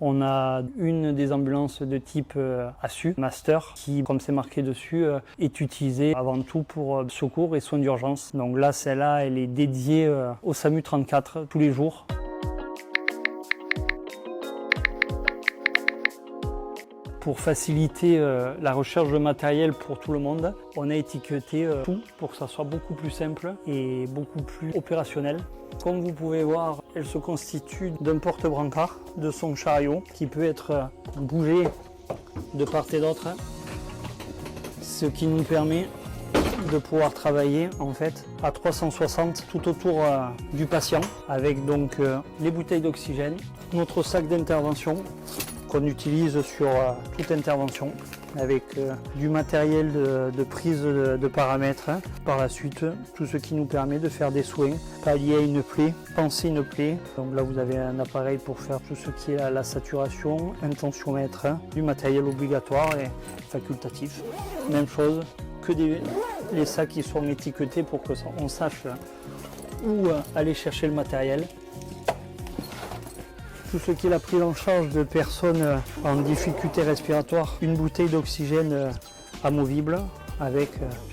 On a une des ambulances de type ASU, Master, qui, comme c'est marqué dessus, est utilisée avant tout pour secours et soins d'urgence. Donc là, celle-là, elle est dédiée au SAMU 34 tous les jours. Pour faciliter la recherche de matériel pour tout le monde, on a étiqueté tout pour que ça soit beaucoup plus simple et beaucoup plus opérationnel. Comme vous pouvez voir, elle se constitue d'un porte-brancard, de son chariot, qui peut être bougé de part et d'autre, ce qui nous permet de pouvoir travailler en fait à 360 tout autour du patient, avec donc les bouteilles d'oxygène, notre sac d'intervention qu'on utilise sur toute intervention, avec du matériel de prise de paramètres. Par la suite, tout ce qui nous permet de faire des soins, pallier à une plaie, panser une plaie. Donc là, vous avez un appareil pour faire tout ce qui est la saturation, un tensiomètre, du matériel obligatoire et facultatif. Même chose que les sacs qui sont étiquetés pour qu'on sache où aller chercher le matériel. Tout ce qui est la prise en charge de personnes en difficulté respiratoire, une bouteille d'oxygène amovible avec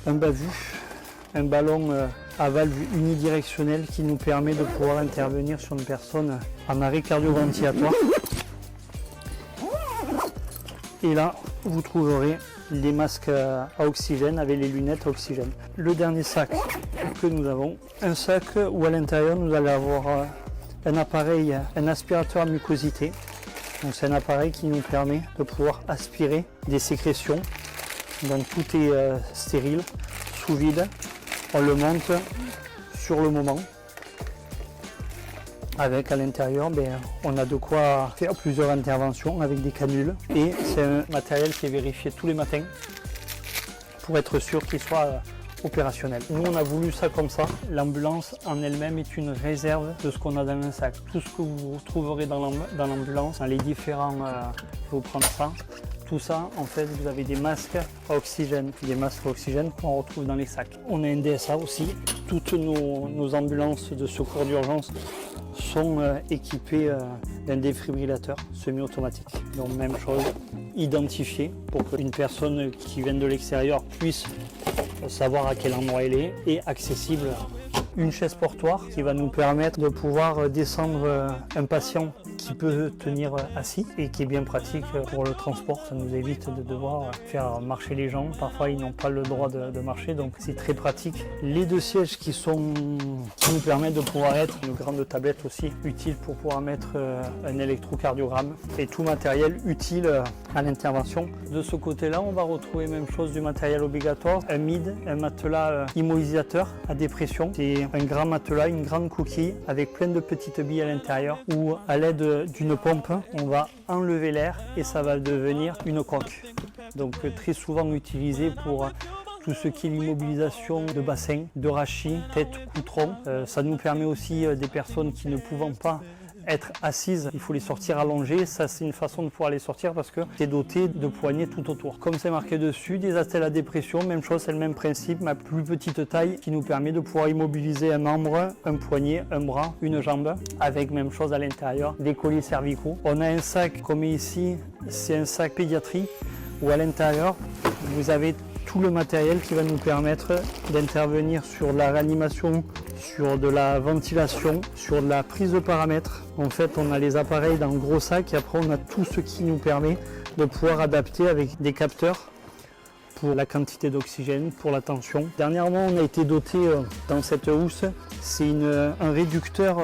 un bavus, un ballon à valve unidirectionnelle qui nous permet de pouvoir intervenir sur une personne en arrêt cardio-ventilatoire. Et là, vous trouverez les masques à oxygène avec les lunettes à oxygène. Le dernier sac que nous avons, un sac où à l'intérieur nous allons avoir un appareil, un aspirateur à mucosité. Donc c'est un appareil qui nous permet de pouvoir aspirer des sécrétions. Donc tout est stérile, sous vide. On le monte sur le moment. Avec à l'intérieur, on a de quoi faire plusieurs interventions avec des canules. Et c'est un matériel qui est vérifié tous les matins pour être sûr qu'il soit opérationnel. Nous, on a voulu ça comme ça. L'ambulance en elle-même est une réserve de ce qu'on a dans le sac. Tout ce que vous trouverez dans l'ambulance, dans les différents, je vais vous prendre ça. Tout ça, en fait, vous avez des masques à oxygène, qu'on retrouve dans les sacs. On a un DSA aussi. Toutes nos ambulances de secours d'urgence sont équipées d'un défibrillateur semi-automatique. Donc même chose, identifié pour qu'une personne qui vient de l'extérieur puisse savoir à quel endroit elle est et accessible. Une chaise portoire qui va nous permettre de pouvoir descendre un patient qui peut tenir assis et qui est bien pratique pour le transport. Ça nous évite de devoir faire marcher les gens. Parfois, ils n'ont pas le droit de marcher, donc c'est très pratique. Les deux sièges qui nous permettent de pouvoir être une grande tablette aussi, utile pour pouvoir mettre un électrocardiogramme et tout matériel utile à l'intervention. De ce côté-là, on va retrouver même chose du matériel obligatoire, un MID, un matelas immobilisateur à dépression. C'est un grand matelas, une grande coquille avec plein de petites billes à l'intérieur où à l'aide d'une pompe, on va enlever l'air et ça va devenir une coque. Donc très souvent utilisé pour tout ce qui est l'immobilisation de bassin, de rachis, tête, cou, tronc. Ça nous permet aussi des personnes qui ne pouvant pas être assises, il faut les sortir allongées. Ça, c'est une façon de pouvoir les sortir parce que c'est doté de poignées tout autour. Comme c'est marqué dessus, des attelles à dépression, même chose, c'est le même principe, ma plus petite taille qui nous permet de pouvoir immobiliser un membre, un poignet, un bras, une jambe, avec même chose à l'intérieur, des colliers cervicaux. On a un sac comme ici, c'est un sac pédiatrie où à l'intérieur, vous avez tout le matériel qui va nous permettre d'intervenir sur la réanimation, sur de la ventilation, sur de la prise de paramètres. En fait, on a les appareils dans le gros sac et après on a tout ce qui nous permet de pouvoir adapter avec des capteurs pour la quantité d'oxygène, pour la tension. Dernièrement, on a été doté dans cette housse, c'est un réducteur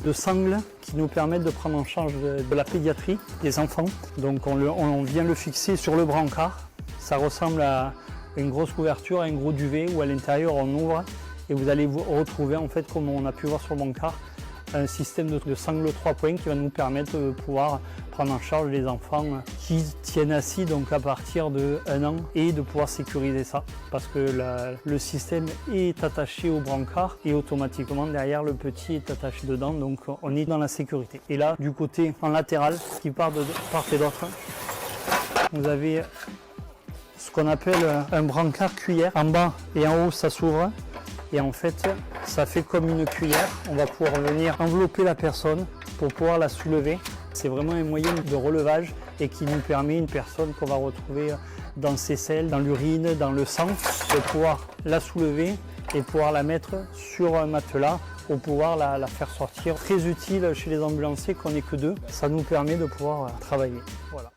de sangles qui nous permet de prendre en charge de la pédiatrie des enfants. Donc on vient le fixer sur le brancard. Ça ressemble à une grosse couverture, un gros duvet où à l'intérieur on ouvre et vous allez vous retrouver, en fait, comme on a pu voir sur le brancard, un système de sangles 3 points qui va nous permettre de pouvoir prendre en charge les enfants qui tiennent assis donc à partir de 1 an et de pouvoir sécuriser ça parce que le système est attaché au brancard et automatiquement derrière le petit est attaché dedans, donc on est dans la sécurité. Et là, du côté en latéral qui part de part et d'autre, vous avez ce qu'on appelle un brancard cuillère. En bas et en haut ça s'ouvre et en fait ça fait comme une cuillère. On va pouvoir venir envelopper la personne pour pouvoir la soulever C'est vraiment un moyen de relevage et qui nous permet, une personne qu'on va retrouver dans ses selles, dans l'urine, dans le sang, de pouvoir la soulever et pouvoir la mettre sur un matelas pour pouvoir la faire sortir. Très utile chez les ambulanciers qu'on n'est que deux, ça nous permet de pouvoir travailler. Voilà.